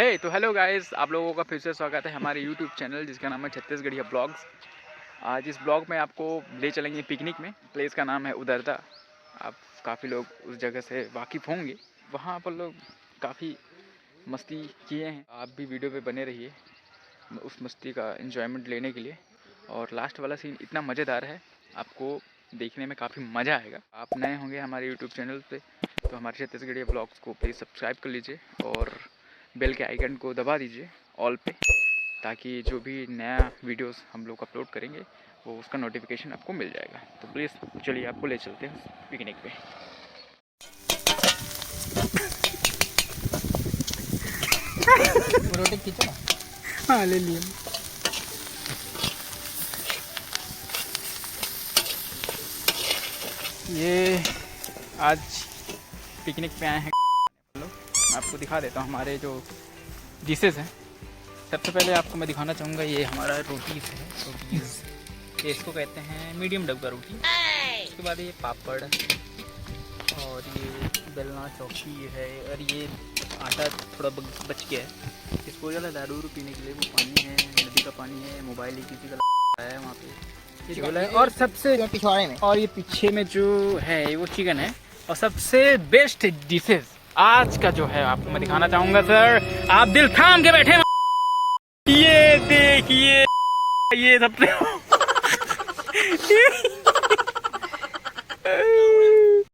तो hello guys, आप लोगों का फिर से स्वागत है हमारे यूट्यूब चैनल जिसका नाम है छत्तीसगढ़िया ब्लॉग्स। आज इस ब्लॉग में आपको ले चलेंगे पिकनिक में। प्लेस का नाम है उदरदा। आप काफ़ी लोग उस जगह से वाकिफ़ होंगे। वहाँ पर लोग काफ़ी मस्ती किए हैं। आप भी वीडियो पे बने रहिए उस मस्ती का एंजॉयमेंट लेने के लिए। और लास्ट वाला सीन इतना मज़ेदार है, आपको देखने में काफ़ी मज़ा आएगा। आप नए होंगे हमारे यूट्यूब चैनल पे तो हमारे छत्तीसगढ़िया ब्लॉग्स को प्लीज़ सब्सक्राइब कर लीजिए और बेल के आइकन को दबा दीजिए ऑल पे, ताकि जो भी नया वीडियोस हम लोग अपलोड करेंगे वो उसका नोटिफिकेशन आपको मिल जाएगा। तो प्लीज़ चलिए आपको ले चलते हैं पिकनिक पे। रोटी खींचो। हाँ ले लिए। ये आज पिकनिक पे आए हैं लोग। मैं आपको दिखा देता हूँ हमारे जो डिशेज़ हैं। सबसे पहले आपको मैं दिखाना चाहूँगा, ये हमारा रोटीज़ है। रोटीज़ ये इसको कहते हैं मीडियम डब्बा रोटी। उसके बाद ये पापड़ और ये बेलना चौकी है। और ये आटा थोड़ा बच गया है, इसको ज़्यादा दारू पीने के लिए। वो पानी है, नदी का पानी है। मोबाइल ही किसी का है वहाँ पे, ये है। और सबसे पिछवाड़े में और ये पीछे में जो है वो चिकन है। और सबसे बेस्ट डिशेज आज का जो है आपको मैं दिखाना चाहूँगा सर। आप दिल थाम के बैठे, ये देखिए ये सबसे